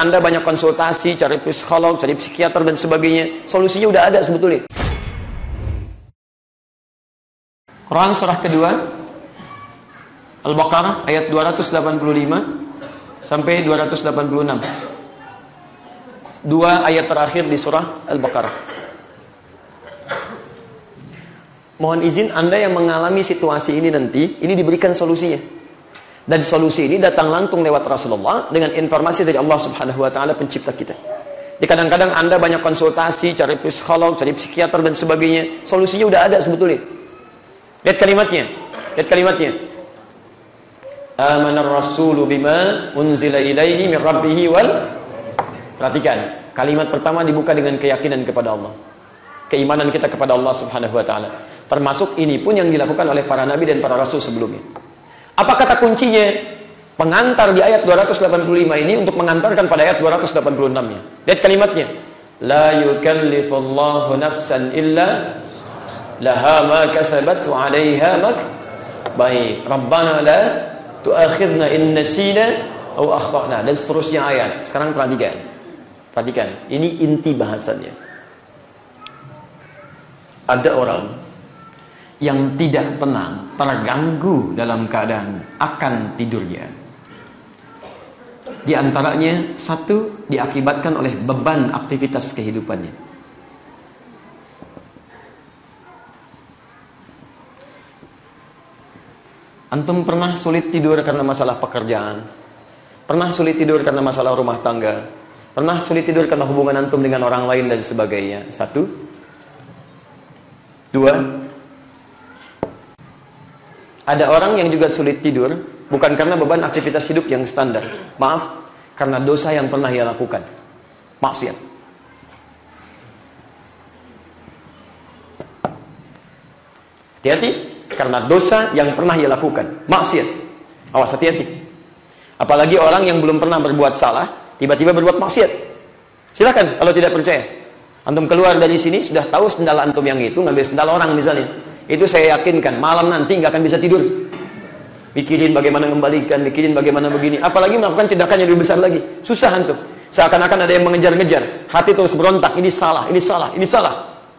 Anda banyak konsultasi, cari psikolog, cari psikiater dan sebagainya. Solusinya udah ada sebetulnya. Quran surah kedua, Al-Baqarah ayat 285 sampai 286. Dua ayat terakhir di surah Al-Baqarah. Mohon izin, Anda yang mengalami situasi ini nanti, ini diberikan solusinya. Dan solusi ini datang langsung lewat Rasulullah dengan informasi dari Allah Subhanahu wa taala, pencipta kita. Di kadang-kadang Anda banyak konsultasi, cari psikolog, cari psikiater dan sebagainya. Solusinya udah ada sebetulnya. Lihat kalimatnya. Lihat kalimatnya. Amanar rasulu bima unzila ilaihi min rabbih wal. Perhatikan, kalimat pertama dibuka dengan keyakinan kepada Allah. Keimanan kita kepada Allah Subhanahu wa taala. Termasuk ini pun yang dilakukan oleh para nabi dan para rasul sebelumnya. Apa kata kuncinya? Pengantar di ayat 285 ini untuk mengantarkan pada ayat 286-nya. Lihat kalimatnya. La yukallifullahu nafsan illa laha ma kasabat wa 'alaiha mak. Baik. Rabbana la tu'akhidna in nasina aw akhtana, dan seterusnya ayat. Sekarang perhatikan. Perhatikan. Ini inti bahasannya. Ada orang yang tidak tenang, terganggu dalam keadaan akan tidurnya. Di antaranya, satu, diakibatkan oleh beban aktivitas kehidupannya. Antum pernah sulit tidur karena masalah pekerjaan? Pernah sulit tidur karena masalah rumah tangga? Pernah sulit tidur karena hubungan antum dengan orang lain dan sebagainya? Satu. Dua, ada orang yang juga sulit tidur, bukan karena beban aktivitas hidup yang standar. Maaf, karena dosa yang pernah ia lakukan. Maksiat. Hati-hati, karena dosa yang pernah ia lakukan. Maksiat. Awas, hati-hati. Apalagi orang yang belum pernah berbuat salah, tiba-tiba berbuat maksiat. Silakan kalau tidak percaya. Antum keluar dari sini, sudah tahu sendal antum yang itu, ngambil sendal orang misalnya. Itu saya yakinkan, malam nanti nggak akan bisa tidur. Mikirin bagaimana mengembalikan, mikirin bagaimana begini. Apalagi melakukan tindakan yang lebih besar lagi. Susah antum. Seakan-akan ada yang mengejar-ngejar. Hati terus berontak, ini salah, ini salah, ini salah.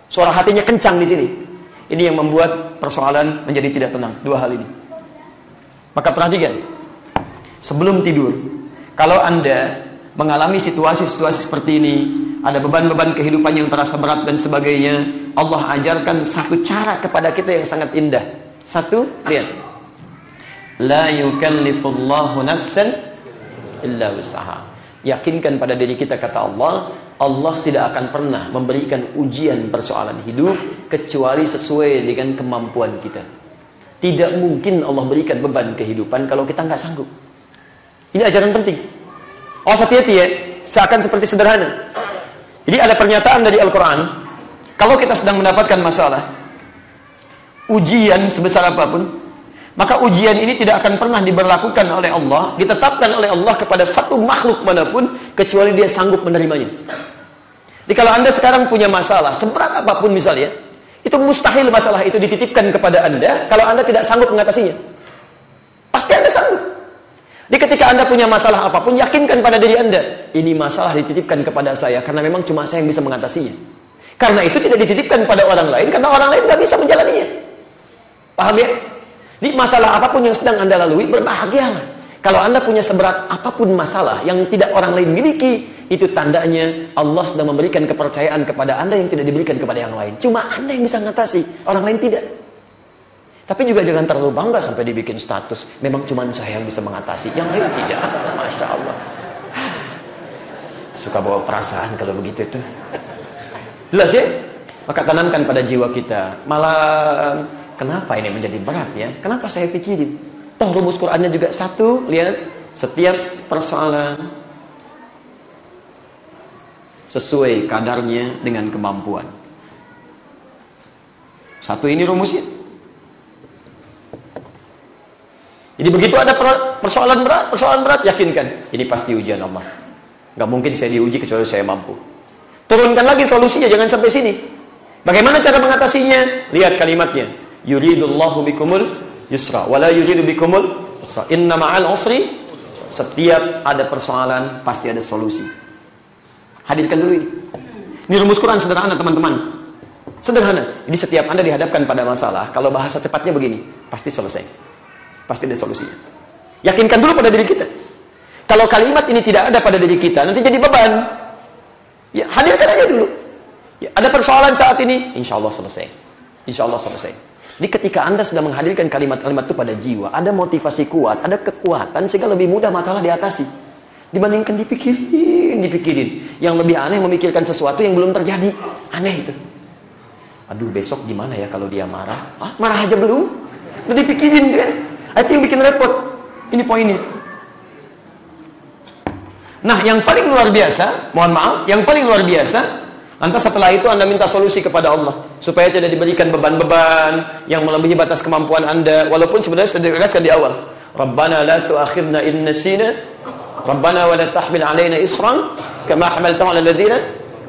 Suara hatinya kencang di sini. Ini yang membuat persoalan menjadi tidak tenang. Dua hal ini. Maka perhatikan. Sebelum tidur, kalau Anda mengalami situasi-situasi seperti ini, ada beban-beban kehidupan yang terasa berat dan sebagainya, Allah ajarkan satu cara kepada kita yang sangat indah. Satu, lihat. La yukallifullahu nafsan illa wus'aha. Yakinkan pada diri kita, kata Allah, Allah tidak akan pernah memberikan ujian persoalan hidup kecuali sesuai dengan kemampuan kita. Tidak mungkin Allah berikan beban kehidupan kalau kita nggak sanggup. Ini ajaran penting. Oh, hati-hati ya. Seakan seperti sederhana. Jadi ada pernyataan dari Al-Quran, kalau kita sedang mendapatkan masalah, ujian sebesar apapun, maka ujian ini tidak akan pernah diberlakukan oleh Allah, ditetapkan oleh Allah kepada satu makhluk manapun, kecuali dia sanggup menerimanya. Jadi kalau Anda sekarang punya masalah, seberat apapun misalnya, itu mustahil masalah itu dititipkan kepada Anda, kalau Anda tidak sanggup mengatasinya. Pasti Anda sanggup. Jadi ketika Anda punya masalah apapun, yakinkan pada diri Anda, ini masalah dititipkan kepada saya, karena memang cuma saya yang bisa mengatasinya. Karena itu tidak dititipkan pada orang lain, karena orang lain nggak bisa menjalaninya. Paham ya? Jadi masalah apapun yang sedang Anda lalui, berbahagialah. Kalau Anda punya seberat apapun masalah yang tidak orang lain miliki, itu tandanya Allah sedang memberikan kepercayaan kepada Anda yang tidak diberikan kepada yang lain. Cuma Anda yang bisa mengatasi, orang lain tidak. Tapi juga jangan terlalu bangga sampai dibikin status. Memang cuma saya yang bisa mengatasi, yang lain tidak. Masya Allah. Suka bawa perasaan kalau begitu itu. Jelas ya? Maka tanamkan pada jiwa kita. Malah, kenapa ini menjadi berat ya? Kenapa saya pikirin? Toh rumus Qur'annya juga satu. Lihat, setiap persoalan sesuai kadarnya dengan kemampuan. Satu ini rumusnya. Jadi begitu ada persoalan berat, yakinkan ini pasti ujian Allah. Gak mungkin saya diuji kecuali saya mampu. Turunkan lagi solusinya, jangan sampai sini. Bagaimana cara mengatasinya? Lihat kalimatnya. Yuridullahu bikumul yusra, wala yuridu bikumul usra. Inna ma'al usri. Setiap ada persoalan, pasti ada solusi. Hadirkan dulu ini. Ini rumus Quran sederhana, teman-teman. Sederhana. Jadi setiap Anda dihadapkan pada masalah, kalau bahasa cepatnya begini, pasti selesai. Pasti ada solusinya. Yakinkan dulu pada diri kita. Kalau kalimat ini tidak ada pada diri kita, nanti jadi beban. Ya, hadirkan aja dulu. Ya, ada persoalan saat ini, insya Allah selesai. Insya Allah selesai. Jadi ketika Anda sudah menghadirkan kalimat-kalimat itu pada jiwa, ada motivasi kuat, ada kekuatan, sehingga lebih mudah masalah diatasi. Dibandingkan dipikirin. Yang lebih aneh memikirkan sesuatu yang belum terjadi. Aneh itu. Aduh, besok gimana ya kalau dia marah? Ah, marah aja belum? Udah dipikirin kan? Itu yang bikin repot. Ini poinnya. Nah, yang paling luar biasa, mohon maaf, yang paling luar biasa, lantas setelah itu Anda minta solusi kepada Allah supaya tidak diberikan beban-beban yang melebihi batas kemampuan Anda, walaupun sebenarnya sudah dikasihkan di awal. Rabbana la tu'akhidna in nasina, Rabbana wa la tahmil 'alaina isran kama hamaltahu 'alal ladzina,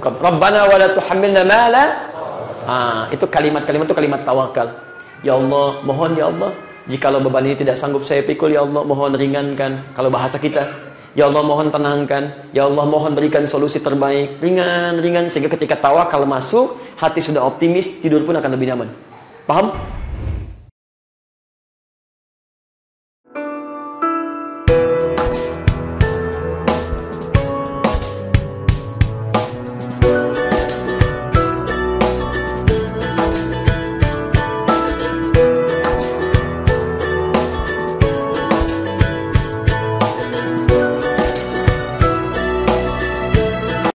Rabbana wa la tuhammilna ma la. Itu kalimat-kalimat itu kalimat tawakal. Ya Allah, mohon ya Allah, jikalau beban ini tidak sanggup saya pikul, ya Allah, mohon ringankan. Kalau bahasa kita, ya Allah mohon tenangkan, ya Allah mohon berikan solusi terbaik. Ringan, sehingga ketika tawakal masuk, hati sudah optimis, tidur pun akan lebih nyaman. Paham?